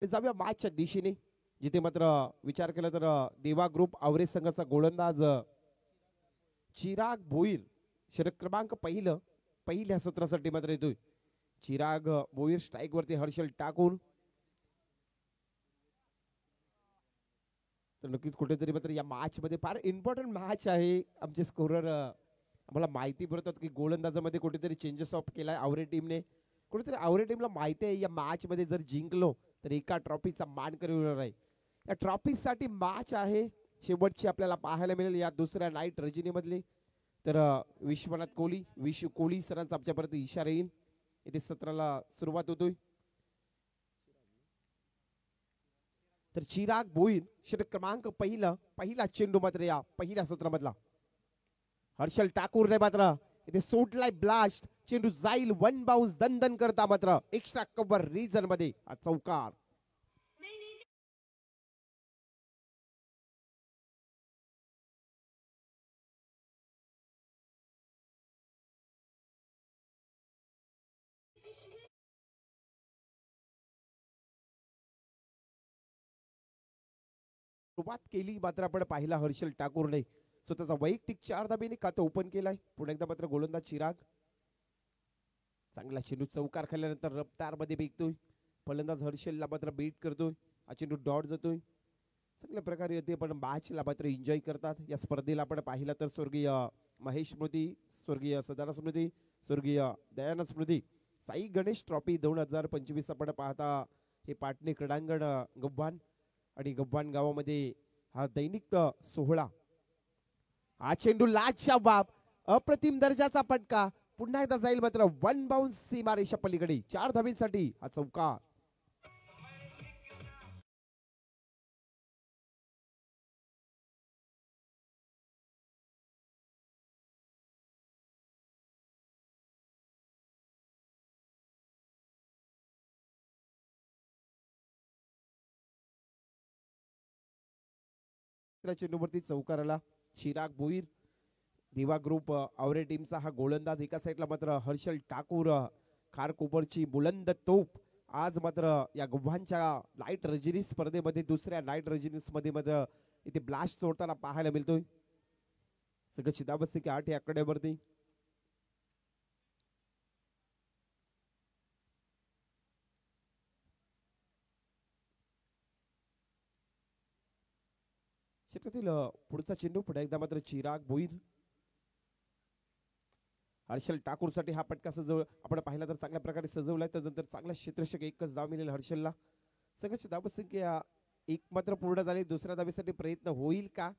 जाऊया मॅचच्या दिशेने, जिथे मात्र विचार केला तर देवा ग्रुप आवरे संघाचा गोलंदाज चिराग भोईर षटक क्रमांक पहिल्या सत्रासाठी मात्र येतोय. चिराग भोईर स्ट्राईक वरती हर्षल ठाकूर. तर नक्कीच कुठेतरी मात्र या मॅच मध्ये फार इम्पॉर्टंट मॅच आहे. आमचे स्कोरर आम्हाला माहिती पडतात की गोलंदाजामध्ये कुठेतरी चेंजेस ऑफ केलाय आवरे टीमने. कुठेतरी आवरे टीमला माहिती आहे या मॅच मध्ये जर जिंकलो तर एका ट्रॉफीचा मानकरी होणार आहे. या ट्रॉफीसाठी मॅच आहे शेवटची आपल्याला पाहायला मिळेल या दुसऱ्या नाईट रजनीमधली. तर विश्वनाथ कोहली विशू कोहली सरांचा आमच्यापर्यंत इशारा येईल. इथे सत्राला सुरुवात होतोय. तर चिराग भोईर षटक क्रमांक पहिला चेंडू मात्र या पहिल्या सत्रामधला. हर्षल ठाकूरने मात्र इथे सोडलाय ब्लास्ट. चेंडू जाईल वन बाउन्स दणदण करता मात्र एक्स्ट्रा कव्हर रिजन मध्ये हा चौकार. सुरुवात केली मात्र आपण पाहिला हर्षल ठाकूरने स्वतःचा वैयक्तिक 4 धाब्याने खातं ओपन केलाय. पुन्हा एकदा मात्र गोलंदाज चिराग. चांगला चेंडू चौकार खाल्ल्यानंतर रफ्तार मध्ये बेकतोय. फलंदाज हर्षलला मात्र बीट करतोय. हा चेंडू डॉट जातोय. चांगल्या प्रकारे येते पण मॅचला मात्र एन्जॉय करतात. या स्पर्धेला आपण पाहिलं तर स्वर्गीय महेश स्मृती, स्वर्गीय सदानंद स्मृती, स्वर्गीय दयानंद स्मृती साई गणेश ट्रॉफी 2025 आपण पाहता हे पाटणे क्रीडांगण गव्हाण आणि गव्हाण गावामध्ये हा दैनिक सोहळा. हा चेंडू लाजच्या बाब अप्रतिम दर्जाचा फटका. पुन्हा एकदा जाईल मात्र वन बाउन्स सीमारेषा पलीकडे 4 धाबींसाठी हा चौकार. चेंडूवरती चौकार आला. चिराग भोईर दिवा ग्रुप आवरे टीमचा हा गोलंदाज. एका साईडला मात्र हर्षल ठाकूर खारकोपरची बुलंद तोप. आज मात्र या गव्हाणच्या नाईट रजनी स्पर्धेमध्ये दुसऱ्या नाईट रजनीस मध्ये मात्र इथे ब्लास्ट सोडताना पाहायला मिळतोय. सगळं शिदाबस्ती 8 या आकड्यावरती. षटकातील पुढचा चेंडू पुन्हा एकदा मात्र चिराग भोईर. हर्षल ठाकूर साठी हा पटका आपण पाहिला तर चांगल्या प्रकारे सजवलाय. त्यानंतर चांगला क्षेत्ररक्षक एकच धाव मिळेल हर्षलला. सगळ्याची धावसंख्या एक मात्र पूर्ण झाली. दुसऱ्या धावेसाठी प्रयत्न होईल का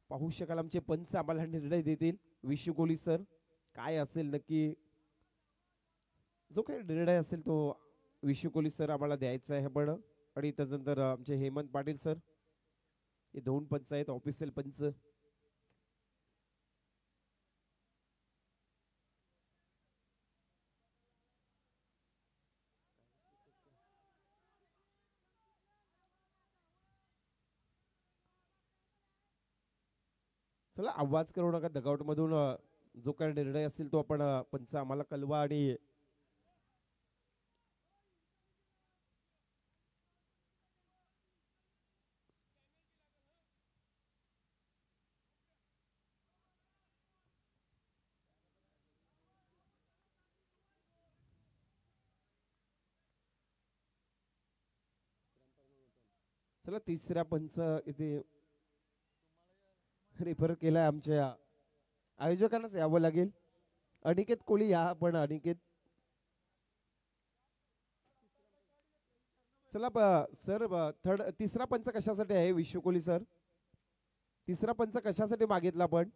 पाहू शकाल. आमचे पंच आम्हाला निर्णय देतील. विशू कोहली सर काय असेल नक्की जो काही निर्णय असेल तो विशू कोहली सर आम्हाला द्यायचा आहे. पण आणि त्यानंतर आमचे हेमंत पाटील सर हे 2 पंच आहेत ऑफिशियल पंच. चला आवाज करू नका. दगावट मधून जो काही निर्णय असेल तो आपण पंच आम्हाला कळवा. आणि चला तिसऱ्या पंच इथे रेफर केलाय. आमच्या आयोजकांनाच यावं लागेल. अनिकेत कोहली या. पण अनिकेत चला सर तिसरा पंच कशासाठी आहे विशू कोहली सर? तिसरा पंच कशासाठी मागितला आपण?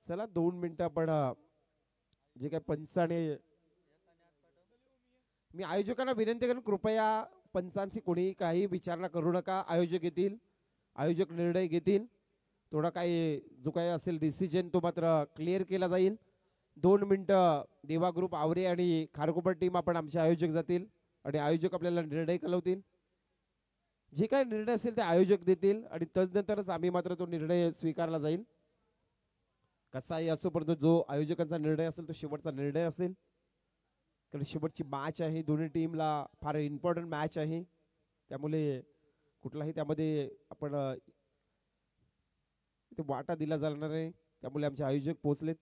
चला 2 मिनिटं आपण जे काही पंचाने मी आयोजकांना विनंती करून कृपया पंचांची कोणीही काही विचारणा करू नका. आयोजक निर्णय घेतील. थोडा काही जो काही असेल डिसिजन तो मात्र क्लिअर केला जाईल. 2 मिनिटं देवा ग्रुप आवरे आणि खारकोपर टीम आपण आमचे आयोजक जातील आणि आयोजक आपल्याला निर्णय कळवतील. जे काही निर्णय असेल ते आयोजक देतील आणि तदनंतरच आम्ही मात्र तो निर्णय स्वीकारला जाईल. कसाही असो, परंतु जो आयोजकांचा निर्णय असेल तो शेवटचा निर्णय असेल. कारण शेवटची मॅच आहे, दोन्ही टीमला फार इम्पॉर्टंट मॅच आहे. त्यामुळे कुठलाही त्यामध्ये आपण वाटा दिला जाणार आहे. त्यामुळे आमचे आयोजक पोहोचलेत.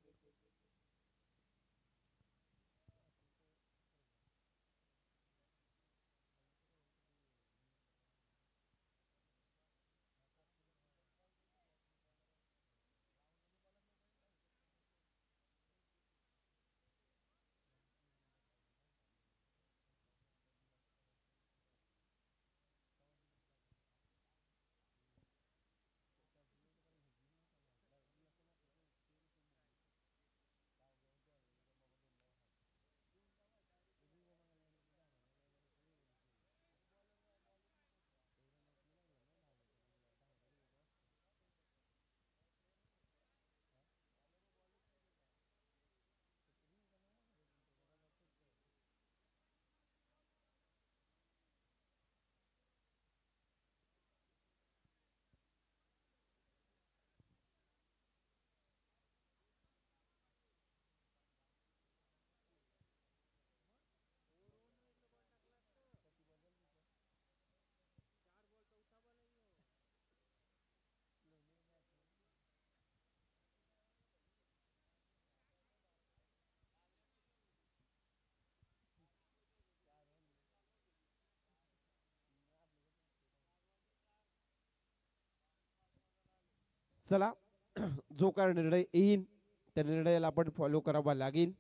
चला, जो काय निर्णय येईल त्या निर्णयाला आपण फॉलो करावा लागेल.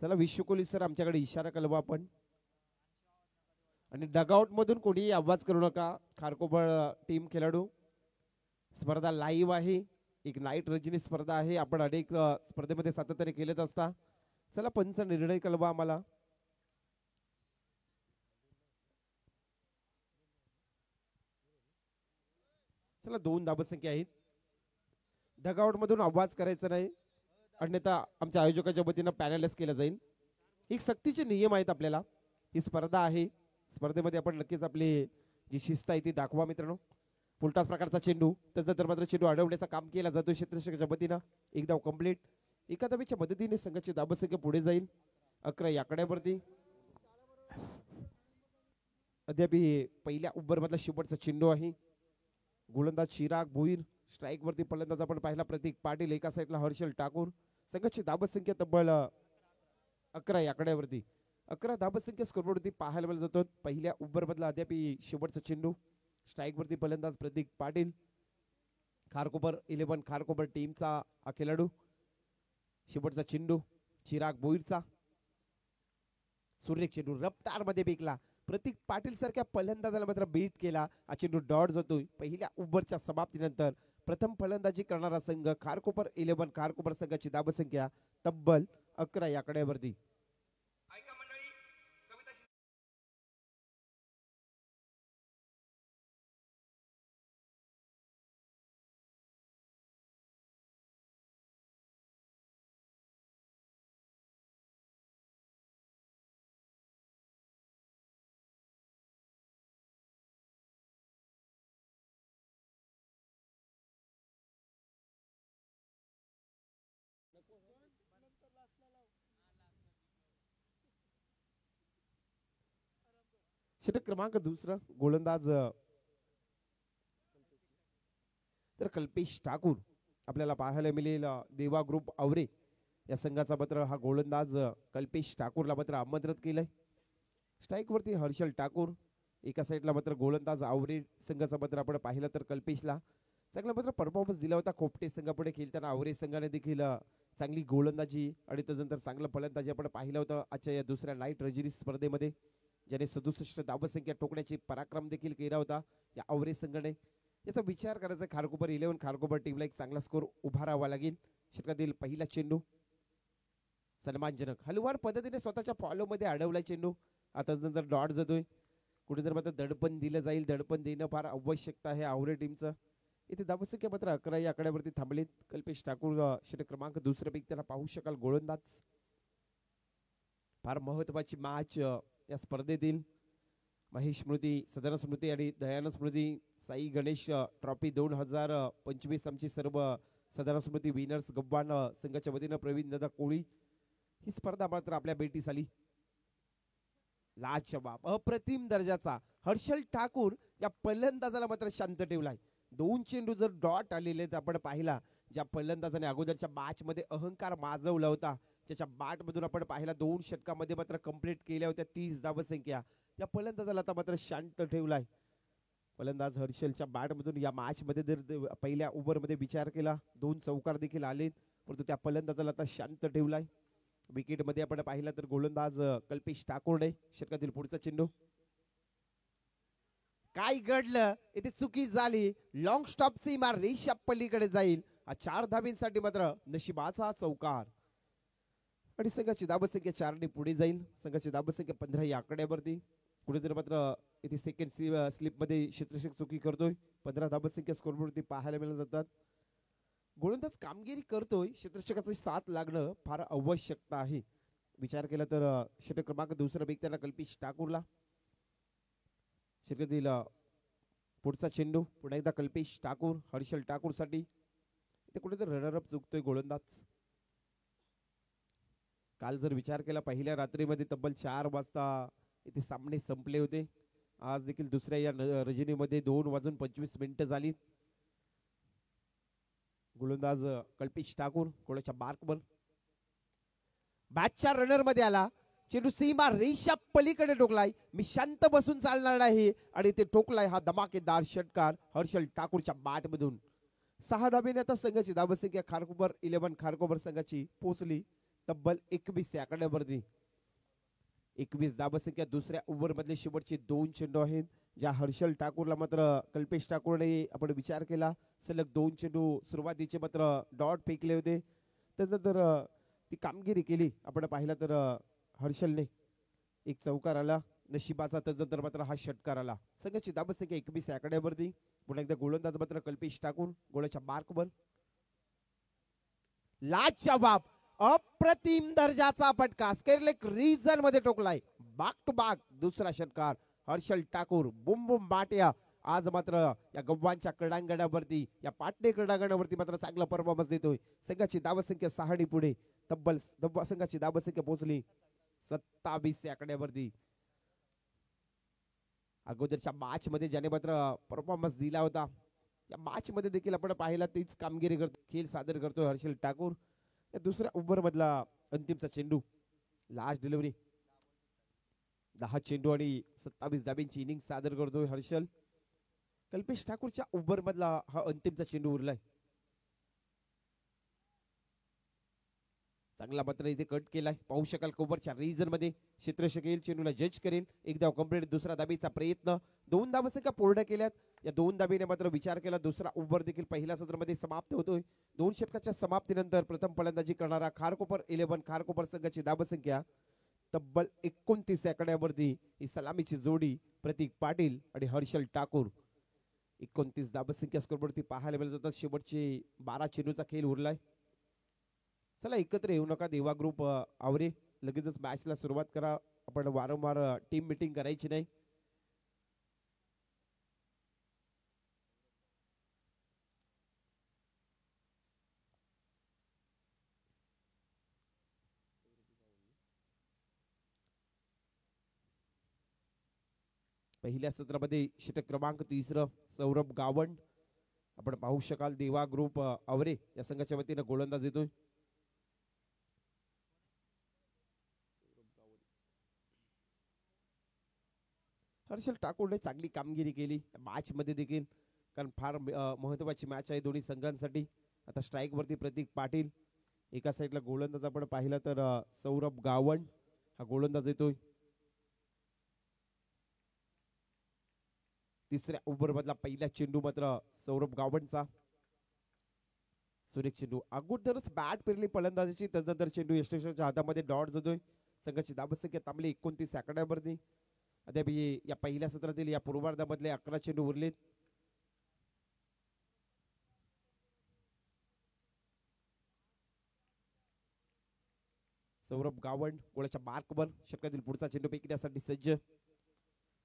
चला, विश्वकोली सर आमच्याकडे इशारा कळवा आपण. आणि डगआउट मधून कोणीही आवाज करू नका. खारकोपर टीम खेळाडू स्पर्धा लाईव्ह आहे. एक नाईट रजनी स्पर्धा आहे. आपण अनेक स्पर्धेमध्ये सातत्याने केलेच असता. चला, पंच निर्णय कळवा आम्हाला. चला, 2 धाबसंख्या आहेत. डगआउट मधून आवाज करायचा नाही, अन्यथा आमच्या आयोजकाच्या वतीनं पॅनलाइज केलं जाईल. एक सक्तीचे नियम आहेत आपल्याला. ही स्पर्धा आहे. स्पर्धेमध्ये आपण नक्कीच आपली जी शिस्त आहे ती दाखवा मित्रांनो. फुलटास प्रकारचा चेंडू, त्याच्यानंतर मात्र चेंडू अडवण्याचं काम केलं जातो क्षेत्ररक्षकाच्या वतीनं. एक धाव कंप्लीट. एका धावेच्या मदतीने संघाची धाबसंख्या पुढे जाईल 11 या आकड्यावरती. अद्याप पहिल्या ओव्हर मधला शेवटचा चेंडू आहे. गोलंदाज चिराग भोईर, स्ट्राईक वरती फलंदाज आपण पाहिला प्रतीक पाटील, एका साईडला हर्षल ठाकूर. संघाची धाबसंख्या तब्बल 11 या आकड्यावरती. 11 धाबसंख्या स्कोरबोर्डवरती पाहायला मिळत जातो. पहिल्या ओव्हर मधला अद्याप शेवटचा चेंडू. स्ट्राईक वरती फलंदाज प्रतीक पाटील. खारकोपर 11 खारकोपर टीमचा हा खेळाडू. शेवटचा चेंडू चिराग भोईरचा. सुरेख चेंडू रफ्तार मध्ये बेकला. प्रतीक पाटील सारख्या फलंदाजाला मात्र बीट केला. हा चेंडू डॉट जातोय. पहिल्या ओव्हरच्या समाप्तीनंतर प्रथम फलंदाजी करणारा संघ खारकोपर 11 खारकोपर संघाची धाबसंख्या तब्बल 11 या आकड्यावरती. षटक क्रमांक 2 गोलंदाज तर कल्पेश ठाकूर आपल्याला पाहायला मिळेल. देवा ग्रुप आवरे या संघाचा पत्र हा गोलंदाज कल्पेश ठाकूरला मात्र आमंत्रित केलंय. स्ट्राईक वरती हर्षल ठाकूर. एका साईडला मात्र गोलंदाज आवरे संघाचा पत्र आपण पाहिलं तर कल्पेशला चांगला मात्र परफॉर्मन्स दिला होता. खोपटे संघापुढे खेळताना आवरे संघाने देखील चांगली गोलंदाजी आणि त्यानंतर चांगलं फलंदाजी आपण पाहिलं होतं आजच्या या दुसऱ्या नाईट रजिरी स्पर्धेमध्ये, ज्याने 67 धावसंख्या टोकण्याची पराक्रम देखील केला होता या आवरे संघाने. याचा विचार करायचा खारकोपर 11 खारकोपर टीमला एक चांगला स्कोर उभारावा लागेल. षटकातील पहिला चेंडू सन्मानजनक हलवार पद्धतीने स्वतःच्या फॉलो मध्ये अडवलाय चेंडू. आता नंतर डॉट जातोय. कुठेतरी मात्र दडपण दिलं जाईल. दडपण देणं फार आवश्यकता आहे आवरे टीमचं. इथे धावसंख्या मात्र 11 या आकड्यावरती थांबलेत. कल्पेश ठाकूर षटक क्रमांक दुसऱ्या पैकी त्याला पाहू शकाल गोलंदाज. फार महत्वाची मॅच या स्पर्धेतील. महेश स्मृती, सदन स्मृती आणि दयानंद स्मृती साई गणेश ट्रॉफी 2025 आमची सर्व सदन स्मृती विनर्स गव्हाण संघाच्या वतीनं प्रवीण दादा कोळी ही स्पर्धा मात्र आपल्या भेटीस आली. लाजवाब अप्रतिम दर्जाचा हर्षल ठाकूर या फलंदाजाला मात्र शांत ठेवलाय. 2 चेंडू जर डॉट आलेले तर आपण पाहिला ज्या फलंदाजाने अगोदरच्या मॅच मध्ये अहंकार माजवला होता, ज्याच्या बॅट मधून आपण पाहिला 2 षटकामध्ये मात्र कंप्लीट केल्या होत्या 30 धावसंख्या, या फलंदाजाला आता मात्र शांत ठेवलाय. फलंदाज हर्षलच्या बॅट मधून या मॅच मध्ये जर पहिल्या ओव्हर मध्ये विचार केला 2 चौकार देखील आले, परंतु त्या फलंदाजाला आता शांत ठेवलाय. विकेट मध्ये आपण पाहिला तर गोलंदाज कल्पेश ठाकूरने. षटकातील पुढचा चेंडू काय घडलं इथे चुकी झाली. लॉंग स्टॉप सीमा रेषा पलीकडे जाईल. 4 धाबींसाठी मात्र नशिबाचा चौकार आणि संघाची धावसंख्या 4 ने पुढे जाईल. संघाची धावसंख्या 15 या आकड्यावरती. कुठेतरी मात्र इथे सेकंड स्लिप मध्ये क्षेत्ररक्षक चुकी करतोय. 15 धावसंख्या स्कोरवरती पाहायला मिळत जातात. गोलंदाज कामगिरी करतोय, क्षेत्ररक्षकाचा साथ लागणं फार आवश्यकता आहे. विचार केला तर षटक क्रमांक दुसरा पैकी त्याला कल्पेश ठाकूरला. षटकातील पुढचा चेंडू पुन्हा एकदा कल्पेश ठाकूर हर्षल ठाकूर साठी. इथे कुठेतरी रनरअप चुकतोय गोलंदाज. काल जर विचार केला पहिल्या रात्रीमध्ये तब्बल 4 वाजता इथे सामने संपले होते. आज देखील दुसऱ्या या रजनीमध्ये 2:25 झाली. गोलंदाज कल्पेश ठाकूर गोळ्याच्या मार्कवर बॅटच्या रनर मध्ये आला. चेंडू सीमा रेषा पलीकडे टोकलाय. मी शांत बसून चालणार नाही आणि ते टोकलाय. हा धमाकेदार षटकार हर्षल ठाकूरच्या बॅट मधून. 6 धाबेने आता संघाची धावसंख्या खारकोपर 11 खारकोपर संघाची पोहोचली तब्बल 21 या आकड्यावरती. 21 धावसंख्या. दुसऱ्या ओव्हर मधले शेवटचे 2 चेंडू आहेत ज्या हर्षल ठाकूरला मात्र कल्पेश ठाकूरने आपण विचार केला सलग 2 चेंडू सुरुवातीचे मात्र डॉट फेकले होते. त्यानंतर ती कामगिरी केली आपण पाहिला तर हर्षलने. एक चौकार आला नशिबाचा, त्यानंतर मात्र हा षटकार आला. संघाची धावसंख्या 21 या आकड्यावरती. पुन्हा एकदा गोलंदाज मात्र कल्पेश ठाकूर गोळ्याच्या मार्कवर. लाजवाब अप्रतिम दर्जाचा फटका स्केरलेक रीजन मध्ये टोकलाय. बॅक टू बॅक दुसरा षटकार हर्षल ठाकूर. बुम बुम बाट्या. आज मात्र या गव्हाणच्या क्रीडांगणावरती या पाटणे क्रीडांगणावरती मात्र चांगला परफॉर्मन्स देतोय. संघाची धावसंख्या 6 ने पुढे. तब्बल संघाची धावसंख्या पोहोचली 27 या आकड्यावरती. अगोदरच्या मॅच मध्ये ज्याने मात्र परफॉर्मन्स दिला होता या मॅच मध्ये देखील आपण पाहिला तीच कामगिरी करतो, खेळ सादर करतोय हर्षल ठाकूर. या दुसऱ्या ओव्हर मधला अंतिमचा चेंडू लास्ट डिलिव्हरी. 10 चेंडू आणि 27 धाब्यांची इनिंग सादर करतोय हर्षल. कल्पेश ठाकूरच्या ओव्हर मधला हा अंतिमचा चेंडू उरलाय. चांगला मात्र इथे कट केलाय. पाहू शकाल ओव्हरच्या रीजन मध्ये क्षेत्ररक्षक येईल चेंडूला जज करेल. एक धाव कंप्लीट. दुसरा धाबीचा प्रयत्न. 2 धावसंख्या पूर्ण केल्यात. या 2 धाबीने मात्र विचार केला दुसरा ओव्हर देखील पहिल्या सत्रामध्ये समाप्त होतोय. 2 षटकाच्या समाप्तीनंतर प्रथम फलंदाजी करणारा खारकोपर 11 खारकोपर संघाची धावसंख्या तब्बल 29 आकड्यावरती. ही सलामीची जोडी प्रतीक पाटील आणि हर्षल ठाकूर. 29 धावसंख्या स्कोरवरती पाहायला मिळत जातात. शेवटचे 12 चेंडूचा खेळ उरलाय. चला एकत्र येऊ नका देवा ग्रुप आवरे. लगेचच मॅचला सुरुवात करा. आपण वारंवार टीम मीटिंग करायची नाही. पहिल्या सत्रामध्ये षटक क्रमांक 3 सौरभ गावंड. आपण पाहू शकाल देवा ग्रुप आवरे या संघाच्या वतीनं गोलंदाज येतोय. हर्षल ठाकूरने चांगली कामगिरी केली मॅच मध्ये देखील, कारण फार महत्वाची मॅच आहे दोन्ही संघांसाठी. आता स्ट्राईक वरती प्रतीक पाटील. एका साईडला गोलंदाज आपण पाहिला तर सौरभ गावंड हा गोलंदाज येतोय. तिसऱ्या ओव्हर मधला पहिला चेंडू मात्र सौरभ गावंडचा. सुरेख चेंडू. अगोदरच बॅट फिरली फलंदाजीची, त्यानंतर चेंडू यष्टेश्वरच्या हातामध्ये डॉट जातोय. संघाची धावसंख्या थांबली 29 आकड्यावरती. अद्याप या पहिल्या सत्रातील या पूर्वार्धामधले 11 चेंडू उरलेत. सौरभ गावंड गोळ्याच्या मार्कवर षटकातील पुढचा चेंडू फेकण्यासाठी सज्ज.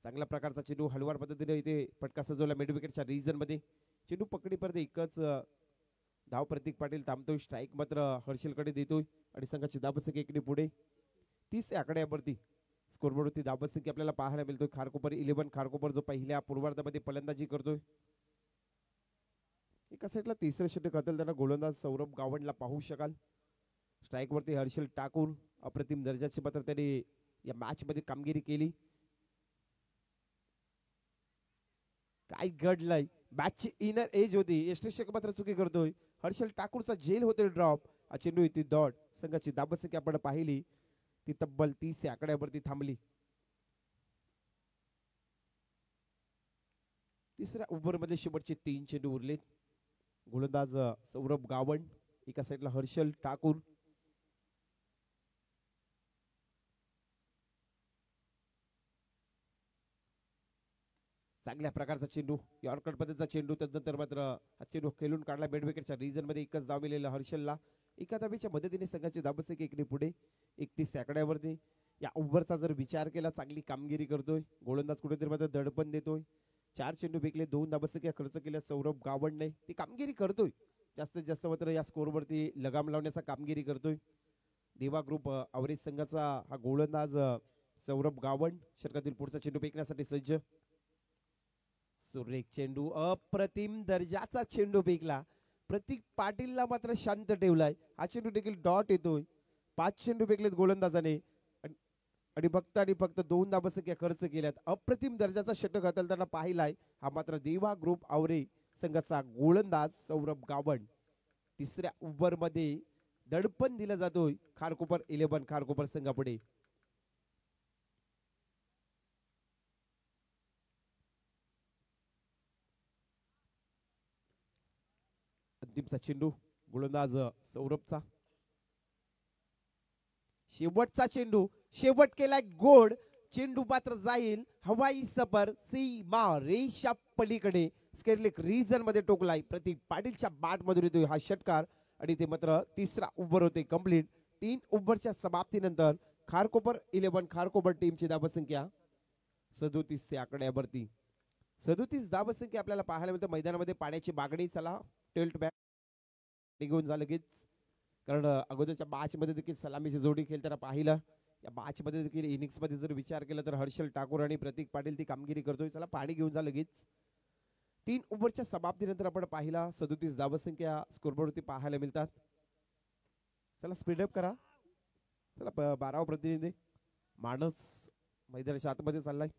चांगल्या प्रकारचा चेंडू हलवार पद्धतीने इथे फटका सजवला मिड विकेटच्या रिजन मध्ये. चेंडू पकडीपर्यंत एकच धाव प्रतीक पाटील थांबतोय. स्ट्राईक मात्र हर्षलकडे देतोय आणि संघाची धावसंख्या इकडे पुढे 30 आकड्यावरती स्कोरबोर्डवरती धावसंख्या आपल्याला पाहायला मिळतोय. खारकोपर 11 खारकोपर जो पहिल्या पूर्वार्धामध्ये फलंदाजी करतोय. एका साईडला तिसरं षटक हाताळताना गोलंदाज सौरभ गावंडला पाहू शकाल. स्ट्राईक वरती हर्षल ठाकूर अप्रतिम दर्जाची मात्र त्याने या मॅच मध्ये कामगिरी केली. काय घडलंय बॅटची इनर एज होती. यष्टिषक मात्र चुकी करतोय. हर्षल ठाकूरचा झेल होते ड्रॉप. हा चेंडू येते डॉट. संघाची धावसंख्या आपण पाहिली ती तब्बल 30 आकड्यावरती थांबली. तिसऱ्या ओव्हर मध्ये शेवटचे 3 चेंडू उरलेत. गोलंदाज सौरभ गावंड एका साईडला हर्षल ठाकूर. चांगल्या प्रकारचा चेंडू यॉर्कर पद्धतीचा चेंडू. त्यानंतर मात्र हा चेंडू खेळून काढला मिड विकेटच्या रिजन मध्ये. एकच धाव मिळालेला हर्षलला. एका धावेच्या मदतीने संघाची धावसंख्या इकडे पुढे 31 आकड्यावरती. या ओव्हरचा जर विचार केला चांगली कामगिरी करतोय गोलंदाज. कुठेतरी मात्र दडपण देतोय. 4 चेंडू फेकले 2 धावसंख्या खर्च केल्या सौरभ गावंडने. ती कामगिरी करतोय. जास्तीत जास्त मात्र या स्कोरवरती लगाम लावण्याचा कामगिरी करतोय देवा ग्रुप आवरेज संघाचा हा गोलंदाज सौरभ गावंड. षटकातील पुढचा चेंडू फेकण्यासाठी सज्ज. सुरेख चेंडू अप्रतिम दर्जाचा चेंडू फेकला. प्रतीक पाटीलला मात्र शांत ठेवलाय. हा चेंडू देखील डॉट येतोय. 5 चेंडू फेकलेत गोलंदाजाने आणि फक्त 2 धावसंख्या खर्च केल्यात. अप्रतिम दर्जाचा षटक हाताळताना पाहिलाय हा मात्र देवा ग्रुप आवरे संघाचा गोलंदाज सौरभ गावंड. तिसऱ्या ओव्हर मध्ये दडपण दिला जातोय खारकोपर 11 खारकोपर संघापुढे. अंतिमचा चेंडू गोलंदाज सौरभचा. शेवटचा चेंडू शेवट केलाय गोड. चेंडू मात्र जाईल हवाई सफर सीमा रेषा पलीकडे स्केटलेक रिजन मध्ये टोकलाय. प्रतीक पाटीलच्या बॅट मधून येतोय हा षटकार आणि ते मात्र तिसरा ओव्हर होते कंप्लीट. 3 ओव्हरच्या समाप्तीनंतर खारकोपर 11 खारकोपर टीमची धावसंख्या 37 आकड्यावरती. 37 धावसंख्या आपल्याला पाहायला मिळते. मैदानामध्ये पाण्याची मागणी. चला टेल्ट बॅक निघून जा लगेच. कारण अगोदरच्या मॅच मध्ये देखील सलामीची जोडी खेळताना पाहिलं. या मॅच मध्ये देखील इनिंग्स मध्ये जर विचार केला तर हर्षल ठाकूर आणि प्रतीक पाटील ती कामगिरी करतोय. चला पाणी घेऊन जा लगेच. 3 ओव्हरच्या समाप्तीनंतर आपण पाहिला 37 धावसंख्या स्कोरबोर्डवरती पाहायला मिळतात. चला स्पीडअप करा. चला 12वा प्रतिनिधी मानस मैदानाच्या आतमध्ये चाललाय.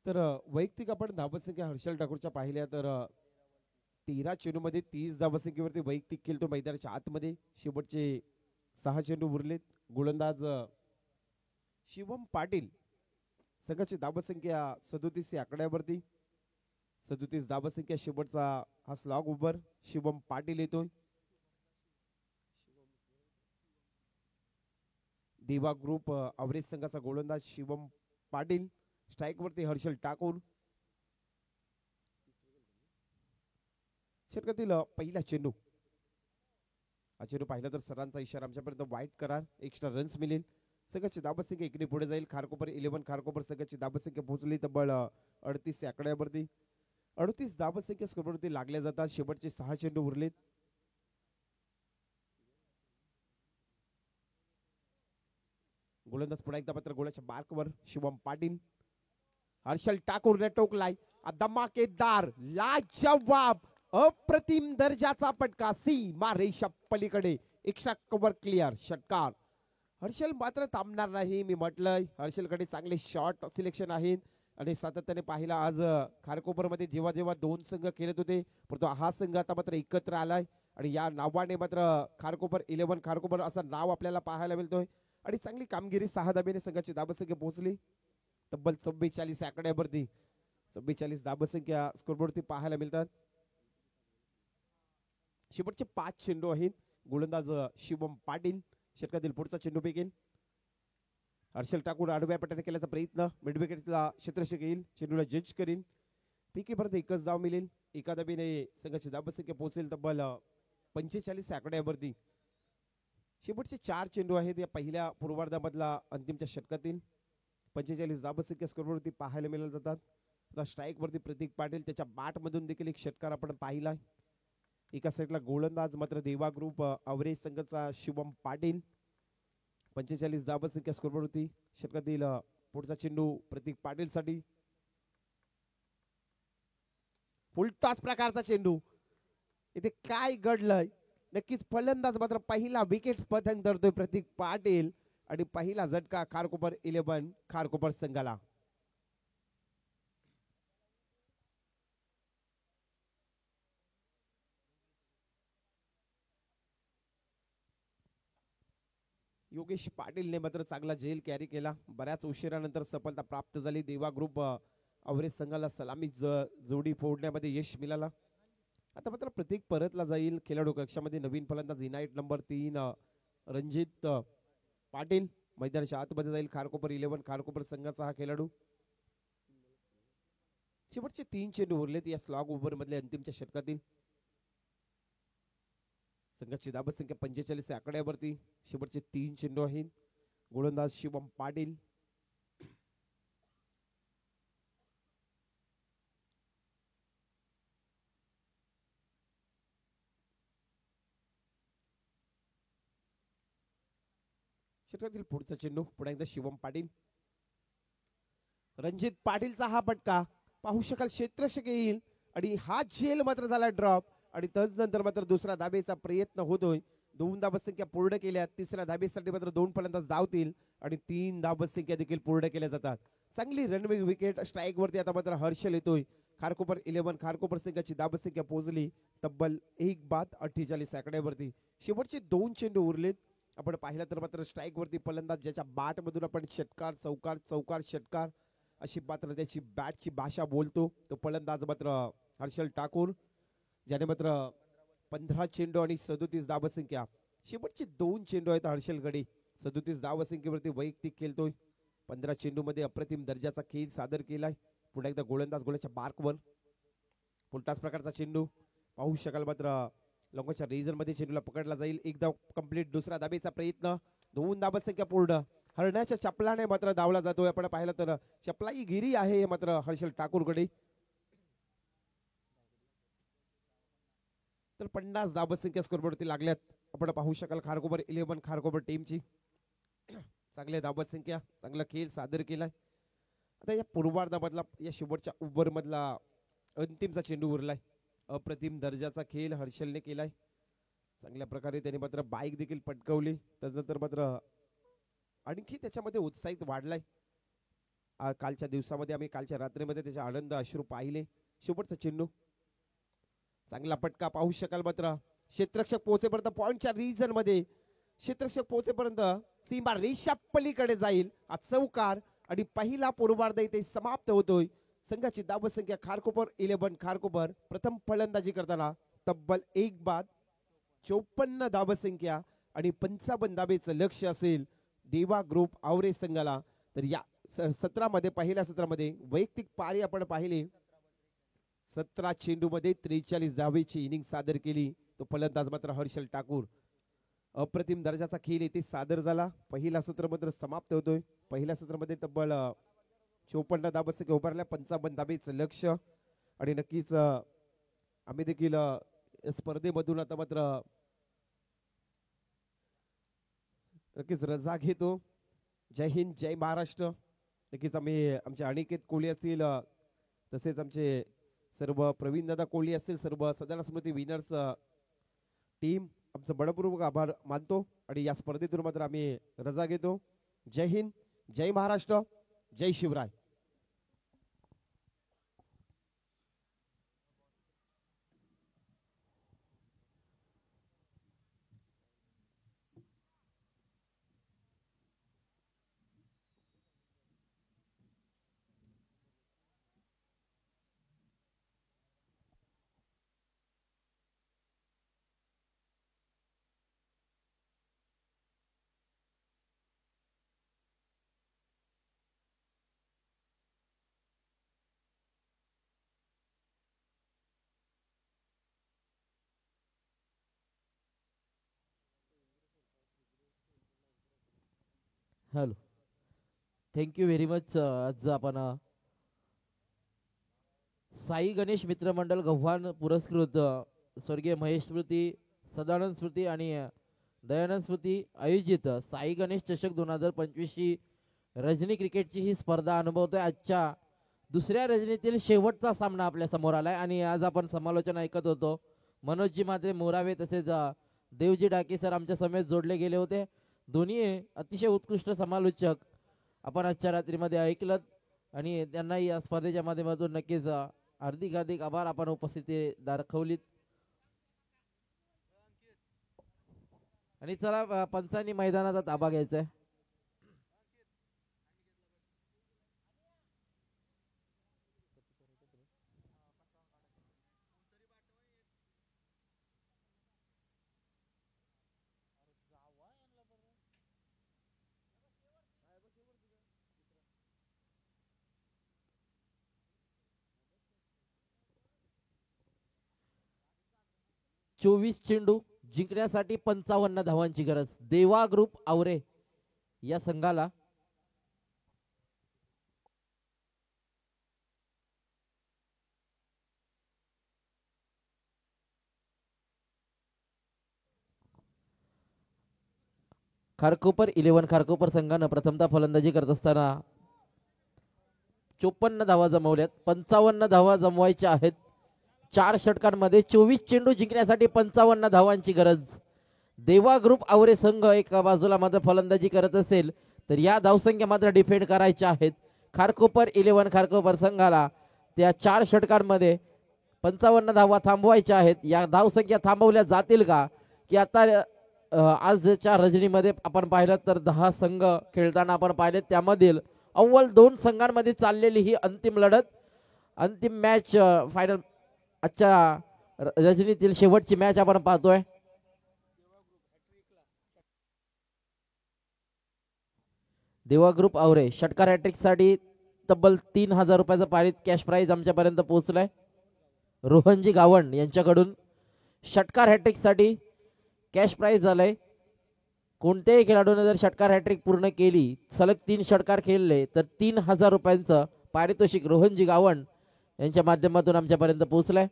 तर वैयक्तिक आपण धावसंख्या हर्षल ठाकूरच्या पाहिल्या तर 13 चेंडू मध्ये 30 धावसंख्येवरती वैयक्तिक खेळतो मैदानाच्या आतमध्ये. शेवटचे 6 चेंडू उरलेत. गोलंदाज शिवम पाटील संघाची धावसंख्या 37 आकड्यावरती. 37 धावसंख्या शेवटचा हा स्लॉग ओव्हर शिवम पाटील येतोय. देवा ग्रुप आवरेज संघाचा गोलंदाज शिवम पाटील. स्ट्राईक वरती हर्षल ठाकूर. षटकातील पहिला चेंडू. हा चेंडू पाहिला तर सरांचा इशारा आमच्यापर्यंत वाईट करा. एक्स्ट्रा रन्स मिळेल. संघाची धावसंख्या इकडे पुढे जाईल. खारकोपर 11 खारकोपर संघाची धावसंख्या पोहोचली तब्बल 38 आकड्यावरती. 38 धावसंख्या स्कोरवरती लागल्या जातात. शेवटचे 6 चेंडू उरलेत. गोलंदाज पुन्हा एकदा मात्र गोलाच्या मार्कवर शिवम पाटील. हर्षल ठाकूरने टोकलाय. धमाकेदार लाजवाब अप्रतिम दर्जाचा फटका सीमा रेषा पलीकडे. एक्स्ट्रा कव्हर क्लिअर षटकार. हर्षल मात्र थांबणार नाही. मी म्हटलंय हर्षलकडे चांगले शॉट सिलेक्शन आहेत आणि सातत्याने पाहिला आज खारकोपर मध्ये जेव्हा जेव्हा दोन संघ खेळत होते परंतु हा संघ आता मात्र एकत्र आलाय आणि या नावाने मात्र खारकोपर 11 खारकोपर असं नाव आपल्याला पाहायला मिळतोय आणि चांगली कामगिरी 6 धाब्याने संघाची धाबसंख्या पोहोचली तब्बल 44 आकड्यावरती. 44 धाबसंख्या स्कोरबोर्डवरती पाहायला मिळतात. शेवटचे 5 चेंडू आहेत. गोलंदाज शिवम पाटील षटकातील पुढचा चेंडू फेकेल. हर्षल ठाकूर आडव्या पट्ट्याने केल्याचा प्रयत्न. मिड विकेटला क्षेत्ररक्षक येईल. चेंडूला जज करील. पीके परत एकच धाव मिळेल. एका धाबीने संघाची धाबसंख्या पोहोचेल तब्बल 45 आकड्यावरती. शेवटचे 4 चेंडू आहेत या पहिल्या पूर्वार्धामधला अंतिमच्या षटकातील. 45 धाबसंख्या स्कोरवरती पाहायला मिळत जातात. स्ट्राईक वरती प्रतीक पाटील त्याच्या बॅट मधून देखील एक षटकार आपण पाहिलाय. एका साईडला गोलंदाज मात्र देवा ग्रुप अवरेज संघाचा शिवम पाटील. 45 धाबसंख्या स्कोरवरती षटकातील पुढचा चेंडू प्रतीक पाटील साठी. फुलटॉस प्रकारचा चेंडू. इथे काय घडलंय नक्कीच. फलंदाज मात्र पहिला विकेट पतंग धरतोय प्रतीक पाटील आणि पहिला झटका खारकोपर 11 खारकोपर संघाला. योगेश पाटीलने मात्र चांगला झेल कॅरी केला. बऱ्याच उशिरानंतर सफलता प्राप्त झाली. देवा ग्रुप अवरेज संघाला सलामी जोडी फोडण्यामध्ये यश मिळाला. आता मात्र प्रतीक परतला जाईल. खेळाडू कक्षामध्ये नवीन फलंदाज इनाईट नंबर 3 रणजित पाटील मैदानाच्या आतमध्ये जाईल. खारकोपर 11 खारकोपर संघाचा हा खेळाडू. शेवटचे 3 चेंडू उरलेत या स्लॉग ओव्हर मधल्या अंतिमच्या षटकातील. संघाची धाबसंख्या 45 आकड्यावरती. शेवटचे 3 चेंडू आहेत. गोलंदाज शिवम पाटील. षटकातील पुढचा चेंडू पुन्हा एकदा शिवम पाटील. रणजित पाटीलचा हा फटका पाहू शकाल. क्षेत्ररक्षक येईल आणि हा झेल मात्र झाला ड्रॉप आणि तदनंतर मात्र दुसरा धाबेचा प्रयत्न होतोय. 2 धाबसंख्या पूर्ण केल्या. तिसऱ्या धाबेसाठी मात्र 2 फलंदाज धावतील आणि 3 धाबसंख्या देखील पूर्ण केल्या जातात. चांगली रनवे विकेट. स्ट्राईक वरती आता मात्र हर्षल येतोय. खारकोपर 11 खारकोपर संघाची धाबसंख्या पोहोचली तब्बल 1 आकड्यावरती. शेवटचे 2 चेंडू उरलेत. आपण पाहिलं तर मात्र स्ट्राईक वरती फलंदाज ज्याच्या बॅट मधून आपण षटकार चौकार चौकार षटकार अशी मात्र त्याची बॅटची भाषा बोलतो तो फलंदाज मात्र हर्षल ठाकूर ज्याने मात्र 15 चेंडू आणि 37 धाबसंख्या. शेवटचे 2 चेंडू आहेत हर्षलकडे. 37 धाबसंख्येवरती वैयक्तिक खेळतोय. 15 चेंडू मध्ये अप्रतिम दर्जाचा खेळ सादर केलाय. पुन्हा एकदा गोलंदाज गोलाच्या मार्कवर. फुलटास प्रकारचा चेंडू पाहू शकाल. मात्र लॉंगच्या रेझर मध्ये चेंडूला पकडला जाईल. एक धाव कंप्लीट. दुसरा धाबेचा प्रयत्न. 2 धाबसंख्या पूर्ण. हरण्याच्या चपलाने मात्र धावला जातोय. आपण पाहिलं तर चपलाई गिरी आहे मात्र हर्षल ठाकूरकडे. तर 50 धाबसंख्या स्कोरबोर्डवरती लागल्यात. आपण पाहू शकाल खारकोपर 11 खारकोपर टीमची चांगल्या धाबसंख्या चांगला खेळ सादर केलाय. आता या पूर्वार्धामधला या शेवटच्या ओव्हर मधला अंतिमचा चेंडू उरलाय. अप्रतिम दर्जाचा खेळ हर्षलने केलाय. चांगल्या प्रकारे त्याने मात्र बाईक देखील पटकावली. त्यानंतर मात्र आणखी त्याच्यामध्ये उत्साहित वाढलाय. कालच्या दिवसामध्ये आम्ही कालच्या रात्रीमध्ये त्याचे आनंद अश्रू पाहिले. शेवटचा चेंडू चांगला पटका पाहू शकाल. मात्र क्षेत्ररक्षक पोहोचेपर्यंत पॉइंटच्या रिजन मध्ये क्षेत्ररक्षक पोहोचेपर्यंत सीमा रेषा पलीकडे जाईल. हा चौकार आणि पहिला पूर्वार्ध इथे समाप्त होतोय. संघाची धाबसंख्या खारकोपर 11 खारकोपर प्रथम फलंदाजी करताना तब्बल 1 बाद 54 धाबसंख्या आणि 55 धाबेचं लक्ष असेल देवा ग्रुप अवरेज संघाला. तर या सत्रामध्ये पहिल्या सत्रामध्ये वैयक्तिक पारी आपण पाहिले. 17 चेंडू मध्ये 43 धावेची इनिंग सादर केली. तो फलंदाज मात्र हर्षल ठाकूर. अप्रतिम दर्जाचा खेळ येथे सादर झाला. पहिला सत्र मात्र समाप्त होतोय. पहिल्या सत्रामध्ये तब्बल 54 धाबसंख्या उभारल्या. 55 धाबेचं लक्ष आणि नक्कीच आम्ही देखील स्पर्धेमधून आता मात्र नक्कीच रजा घेतो. जय हिंद जय महाराष्ट्र. नक्कीच आम्ही आमचे अनिकेत कोहली असतील, तसेच आमचे सर्व प्रवीण दादा कोहली असतील, सर्व सदाना स्मृती विनर्स टीम आमचं मनपूर्वक आभार मानतो आणि या स्पर्धेतून मात्र आम्ही रजा घेतो. जय हिंद जय महाराष्ट्र जय Shivray. Hello, thank you very much. आज आपण साई गणेश मित्रमंडळ गव्हाण पुरस्कृत स्वर्गीय महेश स्मृती, सदानंद स्मृती आणि दयानंद स्मृती आयोजित साई गणेश चषक 2025 ची रजनी क्रिकेटची ही स्पर्धा अनुभवतोय. आजच्या दुसऱ्या रजनीतील शेवटचा सामना आपल्या समोर आलाय आणि आज आपण समालोचन ऐकत होतो. मनोजजी मात्रे मोरावे तसेच देवजी डाके सर आमच्या समेत जोडले गेले होते. दोन्ही अतिशय उत्कृष्ट समालोचक आपण आजच्या रात्रीमध्ये ऐकलत आणि त्यांनाही या स्पर्धेच्या माध्यमातून नक्कीच हार्दिक आभार आपण उपस्थिती दाखवलीत. आणि चला पंचांनी मैदानाचा ताबा घ्यायचा आहे. चोवीस चेंडू जिंकण्यासाठी 55 धावांची गरज देवा ग्रुप आवरे या संघाला. खारकोपर 11 खारकोपर संघानं प्रथमतः फलंदाजी करत असताना 54 धावा जमवल्यात. 55 धावा जमवायच्या आहेत. 4 षटकांमध्ये 24 चेंडू जिंकण्यासाठी 55 धावांची गरज. देवा ग्रुप आवरे संघ एका बाजूला मात्र फलंदाजी करत असेल तर या धावसंख्या मात्र डिफेंड करायच्या आहेत. खारकोपर 11 खारकोपर संघाला त्या 4 षटकांमध्ये 55 धावा थांबवायच्या आहेत. या धावसंख्या थांबवल्या जातील का? की आता आजच्या रजनीमध्ये आपण पाहिलं तर 10 संघ खेळताना आपण पाहिले, त्यामधील अव्वल 2 संघांमध्ये चाललेली ही अंतिम लढत, अंतिम मॅच, फायनल आजच्या रजनीतील शेवटची मॅच आपण पाहतोय. देवा ग्रुप आवरे षटकार हॅट्रिक साठी तब्बल 3000 रुपयाचं पारित कॅश प्राइज आमच्यापर्यंत पोहोचलाय. रोहनजी गावण यांच्याकडून षटकार हॅट्रिक साठी कॅश प्राइज झालंय. कोणत्याही खेळाडूने जर षटकार हॅट्रिक पूर्ण केली, सलग 3 षटकार खेळले तर 3000 रुपयांचं पारितोषिक रोहनजी गावण यांच्या माध्यमातून आमच्यापर्यंत पोहोचलाय.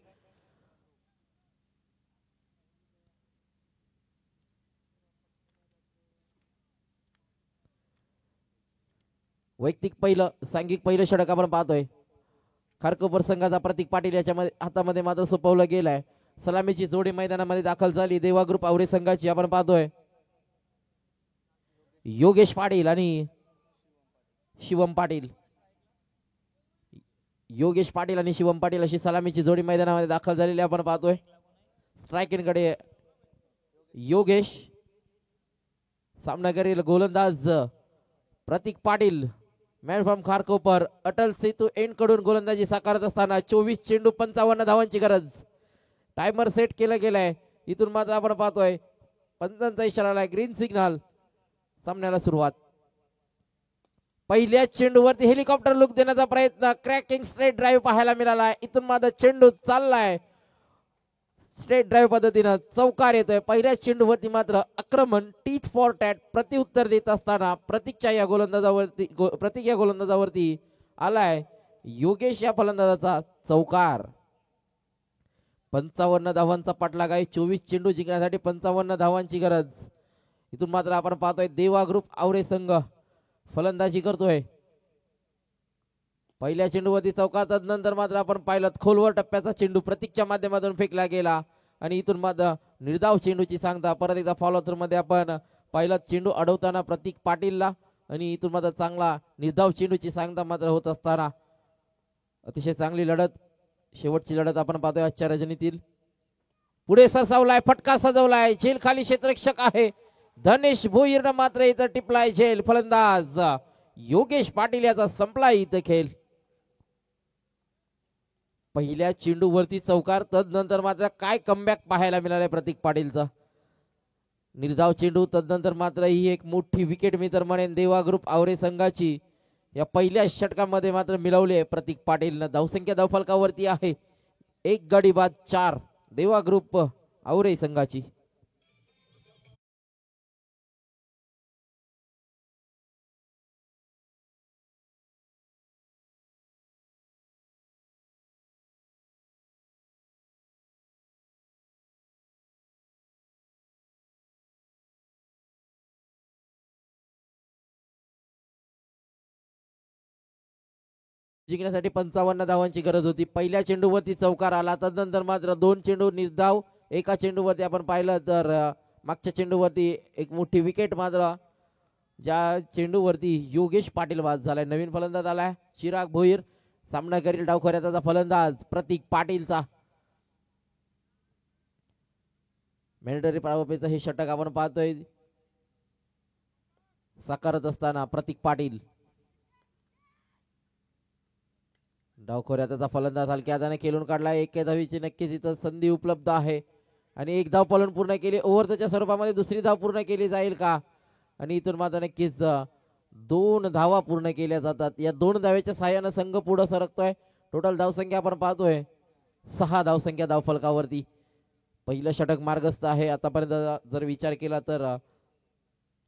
वैयक्तिक सांघिक पहिलं षटक आपण पाहतोय. खारकोपर संघाचा प्रतीक पाटील याच्या हातामध्ये मात्र सोपवलं गेलाय. सलामीची जोडी मैदानामध्ये दाखल झाली देवा ग्रुप आवरे संघाची. आपण पाहतोय योगेश पाटील आणि शिवम पाटील. योगेश पाटील आणि शिवम पाटील अशी सलामीची जोडी मैदानामध्ये दाखल झालेली आपण पाहतोय. स्ट्रायकिंग कडे योगेश, सामना करील गोलंदाज Pratik Patil, man from Kharkopar. Atal Setu end कडून गोलंदाजी साकारत असताना 24 चेंडू 55 धावांची गरज. टायमर सेट केला गेलाय. इथून मात्र आपण पाहतोय पंचांचा इशारा आलाय, ग्रीन सिग्नल. सामन्याला सुरुवात. पहिल्या चेंडूवरती हेलिकॉप्टर लुक देण्याचा प्रयत्न, क्रॅकिंग स्ट्रेट ड्राईव्ह पाहायला मिळाला. इथून मात्र चेंडू चाललाय स्ट्रेट ड्राईव्ह पद्धतीनं, चौकार येतोय. पहिल्या चेंडूवरती मात्र आक्रमण टीट फॉर टॅट प्रत्युत्तर देत असताना प्रतीक या गोलंदाजावरती आलाय योगेश या फलंदाजाचा चौकार. 55 धावांचा पाठलाग आहे. 24 चेंडू जिंकण्यासाठी 55 धावांची गरज. इथून मात्र आपण पाहतोय देवा ग्रुप आवरे संघ फलंदाजी करतोय. पहिल्या चेंडूवरती चौकात नंतर मात्र आपण पाहिलं खोलवर टप्प्याचा चेंडू प्रतीकच्या माध्यमातून फेकला गेला आणि इथून मात्र निर्धाव चेंडूची सांगता. परत एकदा फॉलो थ्रू मध्ये आपण पाहिलं चेंडू अडवताना प्रतीक पाटीलला आणि इथून मात्र चांगला निर्धाव चेंडूची सांगता मात्र होत असताना अतिशय चांगली लढत. शेवटची लढत आपण पाहतोय आजच्या रजनीतील. पुढे सरसावलाय, फटका सजवलाय, झेल खाली क्षेत्ररक्षक आहे धनेश भोईरनं मात्र इथं टिपलाय झेल. फलंदाज योगेश पाटील याचा संपलाय इथं खेळ. पहिल्या चेंडूवरती चौकार, तदनंतर मात्र काय कमबॅक पाहायला मिळालाय प्रतीक पाटीलचा. निर्धाव चेंडू, तदनंतर मात्र ही एक मोठी विकेट मी तर म्हणेन देवा ग्रुप आवरे संघाची या पहिल्या षटकामध्ये मात्र मिळवली आहे प्रतीक पाटीलनं. धावसंख्या धावफलकावरती आहे 1 गडी बाद 4 देवा ग्रुप आवरे संघाची. जिंकण्यासाठी 55 धावांची गरज होती. पहिल्या चेंडूवरती चौकार आला, तदनंतर मात्र 2 चेंडू निर्धाव. एका चेंडूवरती आपण पाहिलं तर मागच्या चेंडूवरती एक मोठी विकेट मात्र ज्या चेंडूवरती योगेश पाटील बाद झालाय. नवीन फलंदाज आलाय चिराग भोईर. सामना करील डावखऱ्याचा फलंदाज प्रतीक पाटीलचा. मॅन्डेटरी पराभवाचं हे षटक आपण पाहतोय साकारत असताना प्रतीक पाटील. डावखोऱ्याचा फलंदाज हलक्या हाताने खेळून काढला. 1 धावीची नक्कीच इथं संधी उपलब्ध आहे आणि 1 धाव पळून पूर्ण केली. ओव्हरच्या स्वरूपामध्ये दुसरी धाव पूर्ण केली जाईल का? आणि इथून मात्र नक्कीच 2 धावा पूर्ण केल्या जातात. या 2 धावेच्या साह्यानं संघ पुढे सरकतोय. टोटल धावसंख्या आपण पाहतोय 6 धावसंख्या धावफलकावरती. पहिलं षटक मार्गस्थ आहे आतापर्यंत. जर विचार केला तर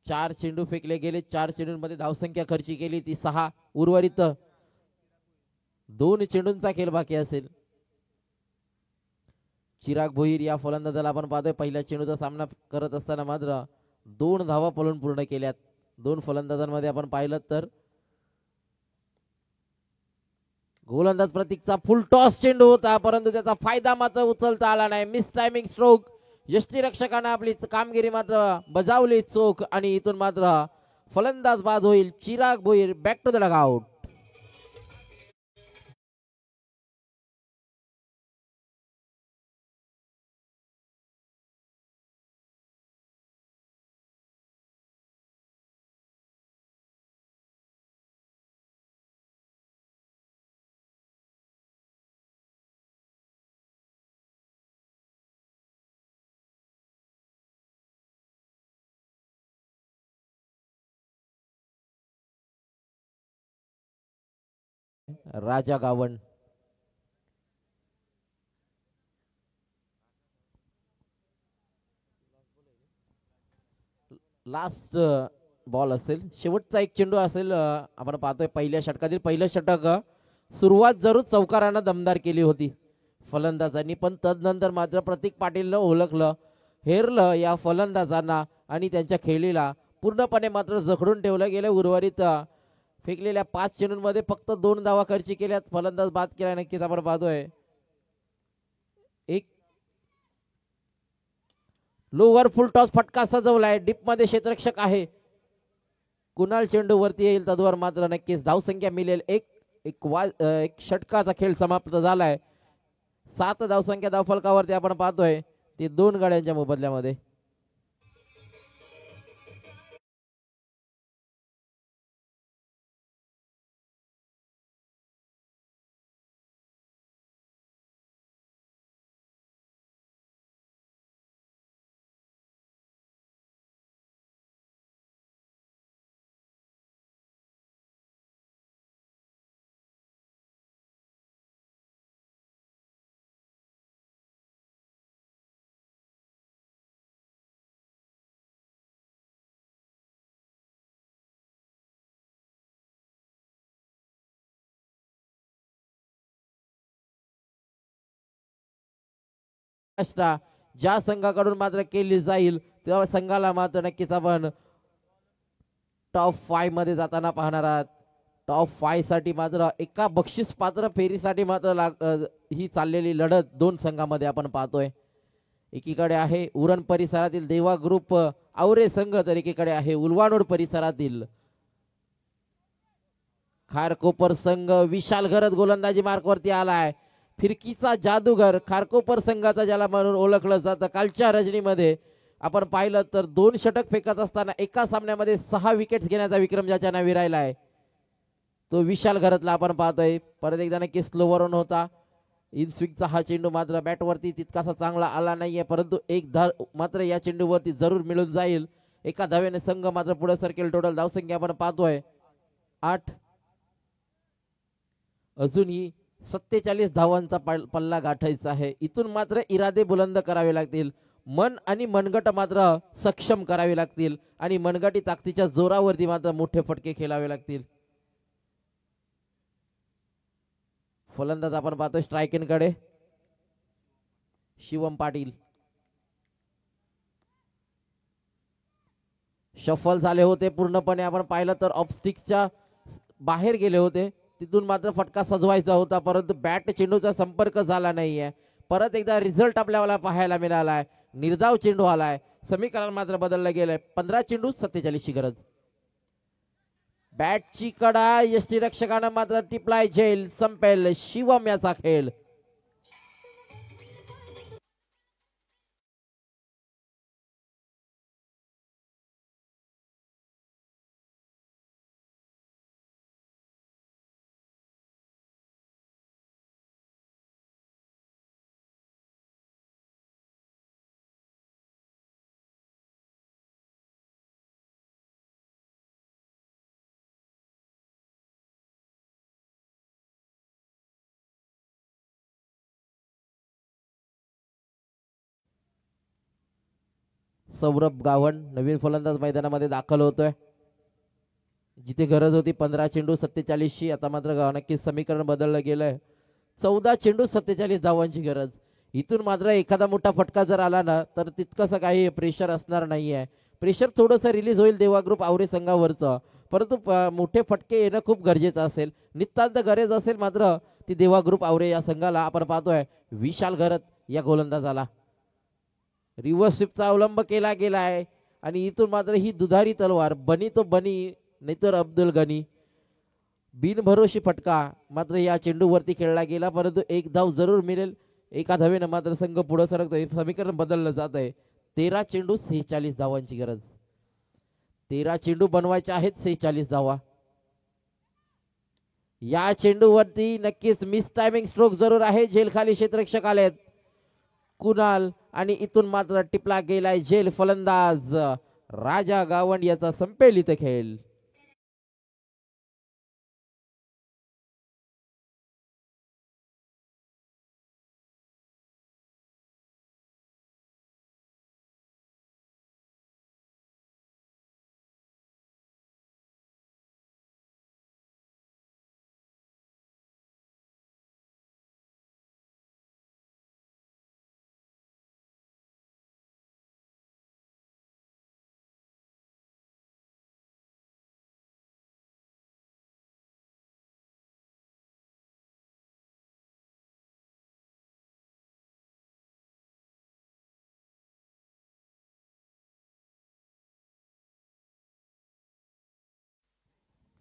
4 चेंडू फेकले गेले, 4 चेंडूंमध्ये धावसंख्या खर्ची केली ती 6. उर्वरित 2 चेंडूंचा खेळ बाकी असेल. चिराग भोईर या फलंदाजाला आपण पाहतोय पहिल्या चेंडूचा सामना करत असताना मात्र 2 धावा पळून पूर्ण केल्यात. 2 फलंदाजांमध्ये आपण पाहिलं तर गोलंदाज प्रतीकचा फुल टॉस चेंडू होता, परंतु त्याचा फायदा मात्र उचलता आला नाही. Miss timing stroke. यष्टीरक्षकाने आपली कामगिरी मात्र बजावली चोख आणि इथून मात्र फलंदाज बाद होईल. Chirag Bhoir back to the dugout. Raja Gavan. Last ball असेल, शेवटचा एक चेंडू असेल. आपण पाहतोय पहिल्या षटकातील पहिलं षटक सुरुवात जरूर चौकारानं दमदार केली होती फलंदाजांनी, पण तदनंतर मात्र प्रतीक पाटीलनं ओळखलं, हेरलं या फलंदाजांना आणि त्यांच्या खेळीला पूर्णपणे मात्र जखडून ठेवलं गेलं. उर्वरित फेकलेल्या 5 चेंडूंमध्ये फक्त 2 धावा खर्ची केल्यात. फलंदाज बाद केला नक्कीच आपण पाहतोय. एक लोवर फुल टॉस फटका सजवलाय. डीप मध्ये क्षेत्ररक्षक आहे. कुणाल चेंडू वरती येईल तद्वार मात्र नक्कीच धावसंख्या मिळेल. एक षटकाचा खेळ समाप्त झालाय. 7 धावसंख्या धावफलकावरती आपण पाहतोय ते 2 गाड्यांच्या मोबदल्यामध्ये. ज्या संघाकडून मात्र केली जाईल त्या संघाला मात्र नक्कीच आपण टॉप 5 मध्ये जाताना पाहणार आहात. टॉप 5 साठी मात्र एका बक्षीस पात्र फेरीसाठी मात्र ही चाललेली लढत दोन संघामध्ये आपण पाहतोय. एकीकडे आहे उरण परिसरातील देवा ग्रुप आवरे संघ, तर एकीकडे आहे उलवानोड परिसरातील खारकोपर संघ. विशाल घरत गोलंदाजी मार्कवरती आलाय. फिरकीचा जादूगर खारकोपर संघाचा ज्याला म्हणून ओळखलं जातं. कालच्या रजनीमध्ये आपण पाहिलं तर 2 षटक फेकत असताना एका सामन्यामध्ये 6 विकेट्स घेण्याचा विक्रम ज्याच्या नावी राहिलाय तो विशाल घरतला आपण पाहतोय. परत एकदा नक्की स्लोवरून होता. इनस्विंगचा हा चेंडू मात्र बॅटवरती तितकासा चांगला आला नाहीये, परंतु एक धार मात्र या चेंडूवरती जरूर मिळून जाईल. एका धावेने संघ मात्र पुढे सरकेल. टोटल धावसंख्या आपण पाहतोय 8. अजूनही 47 धावांचा पल्ला गाठायचा आहे. इथून मात्र इरादे बुलंद करावे लागतील. मन आणि मनगट मात्र सक्षम करावे लागतील आणि मनगटी ताकदीच्या जोरावरती मात्र मोठे फटके खेळावे लागतील. फलंदाज आपण पाहतोय स्ट्रायकिंगकडे शिवम पाटील. शफल झाले होते पूर्णपणे. आपण पाहिलं तर ऑफस्टिक्सच्या बाहेर गेले होते. तिथून मात्र फटका सजवायचा होता, परंतु बॅट चेंडूचा संपर्क झाला नाहीये. परत एकदा रिझल्ट आपल्याला पाहायला मिळालाय. निर्धाव चेंडू आलाय. समीकरण मात्र बदललं गेलंय. 15 चेंडू 47 ची गरज. बॅटची कडा यष्टीरक्षकानं मात्र टिपलाय झेल. संपेल शिवम याचा खेळ. सौरभ गावण नवीन फलंदाज मैदानामध्ये दाखल होतोय. जिथे गरज होती 15 चेंडू 47 ची, आता मात्र नक्कीच समीकरण बदललं गेलंय. 14 चेंडू 47 धावांची गरज. इथून मात्र एखादा मोठा फटका जर आला ना तर तितकंसं काही प्रेशर असणार नाहीये. प्रेशर थोडंसं रिलीज होईल देवा ग्रुप आवरे संघावरचं, परंतु मोठे फटके येणं खूप गरजेचं असेल. नितांत गरज असेल मात्र ती देवा ग्रुप आवरे या संघाला. आपण पाहतोय विशाल घरत या गोलंदाजाला रिव्हर्स स्वीपचा अवलंब केला गेला आहे आणि इथून मात्र ही दुधारी तलवार बनी तो बनी नाहीतर अब्दुल गनी. बिनभरोशी फटका मात्र या चेंडूवरती खेळला गेला, परंतु एक धाव जरूर मिळेल. एका धावेनं मात्र संघ पुढे सरकतोय. समीकरण बदललं जात आहे. 13 चेंडू 46 धावांची गरज. 13 चेंडू बनवायचे आहेत 46 धावा. या चेंडूवरती नक्कीच मिस टायमिंग स्ट्रोक जरूर आहे. झेल खाली क्षेत्ररक्षक आलेत कुणाल आणि इथून मात्र टिपला गेलाय झेल. फलंदाज राजा गावंड याचा संपेल इथे खेळ.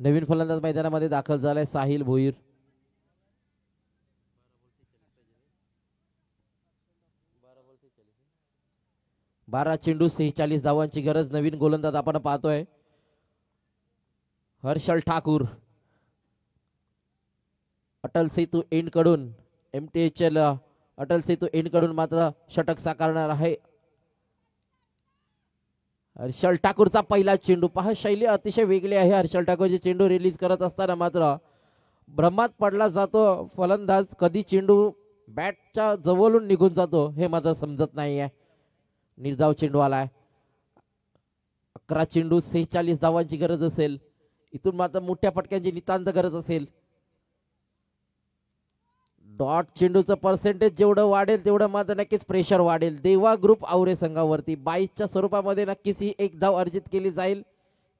नवीन फलंदाज मैदानामध्ये दाखल झालाय साहिल भोईर. बारा चेंडू 46 धावांची गरज. नवीन गोलंदाज आपण पाहतोय हर्षल ठाकूर. अटल सेतू एंड कडून MTHL अटल सेतू एंड कडून मात्र षटक साकारणार आहे. हर्षल ठाकूरचा पहिला चेंडू पहा. शैली अतिशय वेगळी आहे. हर्षल ठाकूरचे चेंडू रिलीज करत असताना मात्र भ्रमात पडला जातो फलंदाज. कधी चेंडू बॅटच्या जवळून निघून जातो हे मात्र समजत नाहीये. निर्धाव चेंडू आलाय. 11 चेंडू 46 धावांची गरज असेल. इथून मात्र मोठ्या फटक्यांची नितांत गरज असेल. डॉट चेंडूचं पर्सेंटेज जेवढं वाढेल तेवढं मात्र नक्कीच प्रेशर वाढेल देवा ग्रुप आवरे संघावरती. 22च्या स्वरूपामध्ये नक्कीच ही एक धाव अर्जित केली जाईल.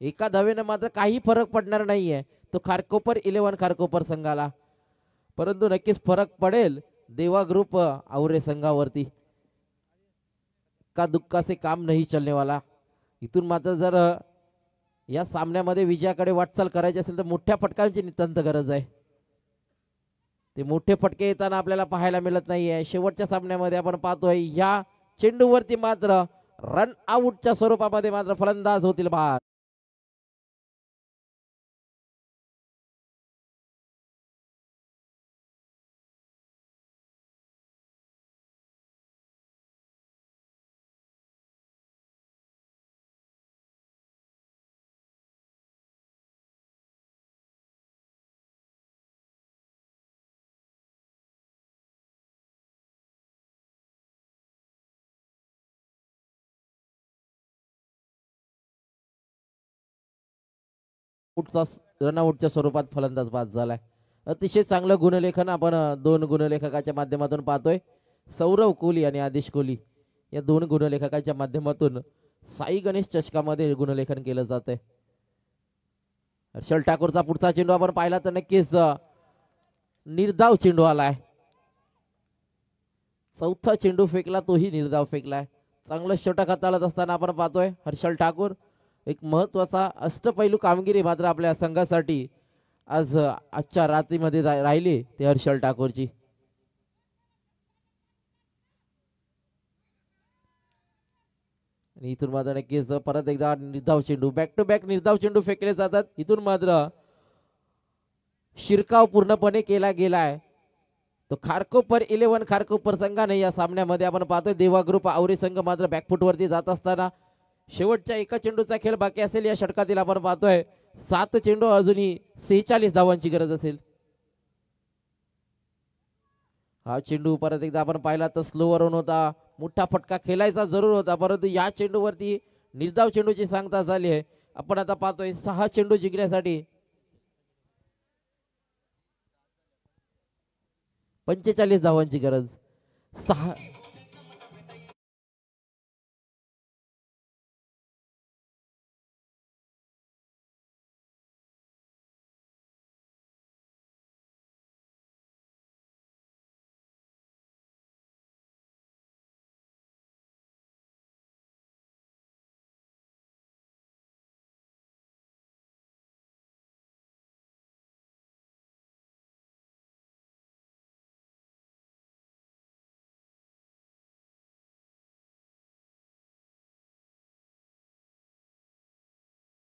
एका धावेने मात्र काही फरक पडणार नाहीये तो खारकोपर 11 खारकोपर संघाला, परंतु नक्कीच फरक पडेल देवा ग्रुप आवरे संघावरती. का दुःखा से काम नहीं चलने वाला. इथून मात्र जर या सामन्यामध्ये विजयाकडे वाटचाल करायची असेल तर मोठ्या फटकांची नितांत गरज आहे. ते मोठे फटके येताना आपल्याला पाहायला मिळत नाहीये. शेवटच्या सामन्यामध्ये आपण पाहतोय या चेंडूवरती मात्र रन आउटच्या स्वरूपामध्ये मात्र फलंदाज होतील बाद. रनआउटच्या स्वरूपात फलंदाज बाद झालाय. अतिशय चांगलं गुणलेखन आपण दोन गुणलेखकाच्या माध्यमातून पाहतोय. सौरव कोहली आणि आदेश कोहली या दोन गुणलेखकाच्या माध्यमातून साई गणेश चषकामध्ये गुणलेखन केलं जात आहे. हर्षल ठाकूरचा पुढचा चेंडू आपण पाहिला तर नक्कीच निर्धाव चेंडू आलाय. चौथा चेंडू फेकला तोही निर्धाव फेकलाय. चांगलं षटक हाताळत असताना आपण पाहतोय हर्षल ठाकूर. एक महत्वाचा अष्टपैलू कामगिरी मात्र आपल्या संघासाठी आजच्या रात्रीमध्ये राहिली ते हर्षल ठाकूरची. आणि इथून मात्र नक्कीच परत एकदा निर्धाव चेंडू बॅक टू बॅक निर्धाव चेंडू फेकले जातात. इथून मात्र शिरकाव पूर्णपणे केला गेलाय तो खारकोपर 11 खारकोपर संघाने. या सामन्यामध्ये आपण पाहतोय देवा ग्रुप आवरे संघ मात्र बॅकफुट वरती जात असताना शेवटच्या एका चेंडूचा खेळ बाकी असेल. या षटकातील आपण पाहतोय 7 चेंडू अजूनही 46 धावांची गरज असेल. हा चेंडू परत एकदा आपण पाहिला तर स्लोवर होता. मोठा फटका खेळायचा जरूर होता, परंतु या चेंडूवरती निर्धाव चेंडूची सांगता झाली आहे. आपण आता पाहतोय 6 चेंडू जिंकण्यासाठी 45 धावांची गरज. 6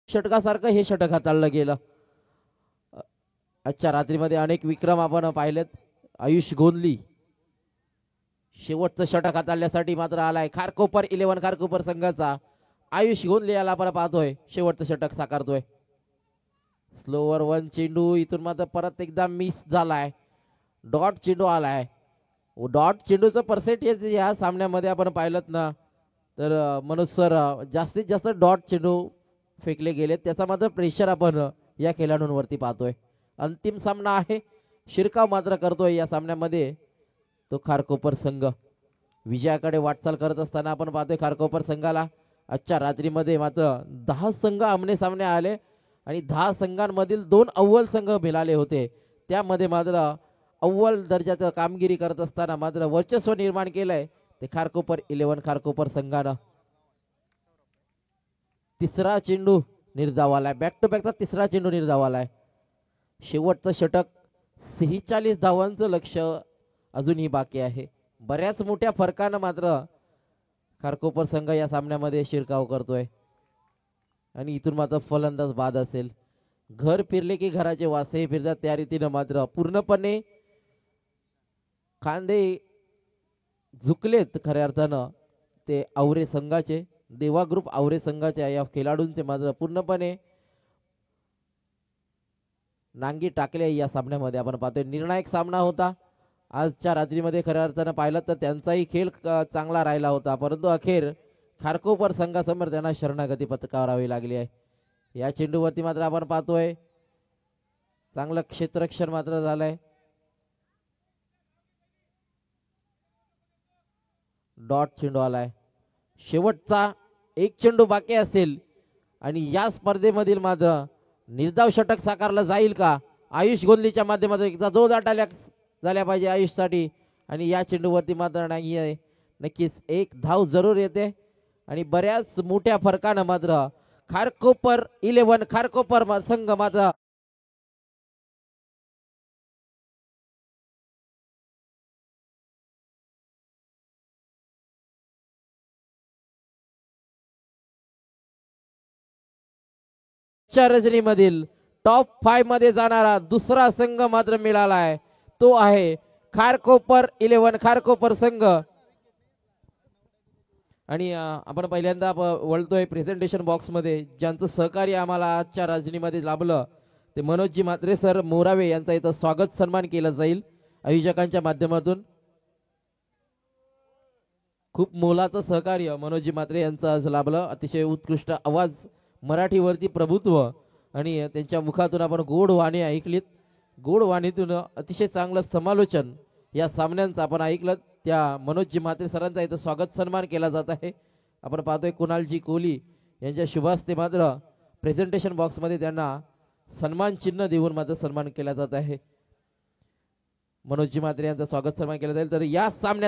षटकासारखं हे षटक हाताळलं गेलं. आजच्या रात्रीमध्ये अनेक विक्रम आपण पाहिलेत. आयुष गोंदली शेवटचं षटक हाताळण्यासाठी मात्र आलाय. खारकोपर 11 खारकोपर संघाचा आयुष गोंदली याला आपण पाहतोय शेवटचं षटक साकारतोय. स्लोवर 1 चेंडू इथून मात्र परत एकदा मिस झालाय. डॉट चेंडू आलाय. डॉट चेंडूचं पर्सेंटेज या सामन्यामध्ये आपण पाहिलं ना तर मनोज सर जास्तीत जास्त डॉट चेंडू फेकले गेले. त्याचा मात्र प्रेशर आपण या खेळाडूंवरती पाहतोय. अंतिम सामना आहे. शिरकाव मात्र करतोय या सामन्यामध्ये तो खारकोपर संघ. विजयाकडे वाटचाल करत असताना आपण पाहतोय खारकोपर संघाला आजच्या रात्रीमध्ये मात्र 10 संघ आमने सामने आले आणि 10 संघांमधील 2 अव्वल संघ मिळाले होते. त्यामध्ये मात्र अव्वल दर्जाचं कामगिरी करत असताना मात्र वर्चस्व निर्माण केलंय ते खारकोपर 11 खारकोपर संघानं. तिसरा चेंडू निर्धाव आलाय. बॅक टू बॅकचा तिसरा चेंडू निर्धाव आलाय. शेवटचं षटक 46 धावांचं लक्ष अजूनही बाकी आहे. बऱ्याच मोठ्या फरकानं मात्र खारकोपर संघ या सामन्यामध्ये शिरकाव करतोय आणि इथून मात्र फलंदाज बाद असेल. घर फिरले की घराचे वासे फिरतात त्या रीतीनं मात्र पूर्णपणे खांदे झुकलेत खऱ्या अर्थानं ते आवरे संघाचे. देवा ग्रुप आवरे संघाच्या या खेळाडूंचे मात्र पूर्णपणे नांगी टाकले या सामन्यामध्ये. आपण पाहतोय निर्णायक सामना होता आजच्या रात्रीमध्ये. खऱ्या अर्थानं पाहिलं तर त्यांचाही खेळ चांगला राहिला होता, परंतु अखेर खारकोपर संघासमोर त्यांना शरणागती पत्करावी लागली आहे. या चेंडूवरती मात्र आपण पाहतोय चांगलं क्षेत्ररक्षण मात्र झालंय. डॉट चेंडू आलाय. शेवटचा एक चेंडू बाकी असेल आणि या स्पर्धेमधील माझं निर्धाव षटक साकारलं जाईल का? आयुष गोंदलीच्या माध्यमातून एकदा जोरदार टाळ्या झाल्या पाहिजे आयुषसाठी. आणि या चेंडूवरती मात्र नाही आहे. नक्कीच एक धाव जरूर येते आणि बऱ्याच मोठ्या फरकानं मात्र खारकोपर 11 खारकोपर संघ मात्र रजनीमधील टॉप 5 मध्ये जाणारा दुसरा संघ मात्र मिळाला आहे. तो आहे खारकोपर 11 खारकोपर संघ. आणि आपण पहिल्यांदा वळतोय प्रेझेंटेशन बॉक्स मध्ये. ज्यांचं सहकार्य आम्हाला आजच्या रजनीमध्ये लाभलं ते मनोजजी म्हात्रे सर मोरावे यांचा इथं स्वागत सन्मान केला जाईल आयोजकांच्या माध्यमातून. खूप मोलाचं सहकार्य मनोजजी म्हात्रे यांचं आज लाभलं. अतिशय उत्कृष्ट आवाज, मराठीवरती प्रभुत्व आणि त्यांच्या मुखातून आपण गोड वाणी ऐकलीत. गोड वाणीतून अतिशय चांगलं समालोचन या सामन्यांचं आपण ऐकलं. त्या मनोजजी म्हात्रे सरांचा इथं स्वागत सन्मान केला जात आहे. आपण पाहतोय कुणालजी कोहली यांच्या शुभास्ते मात्र प्रेझेंटेशन बॉक्समध्ये त्यांना सन्मान चिन्ह देऊन मात्र सन्मान केला जात आहे. मनोजजी म्हात्रे यांचा स्वागत सन्मान केला जाईल. तर या सामन्यात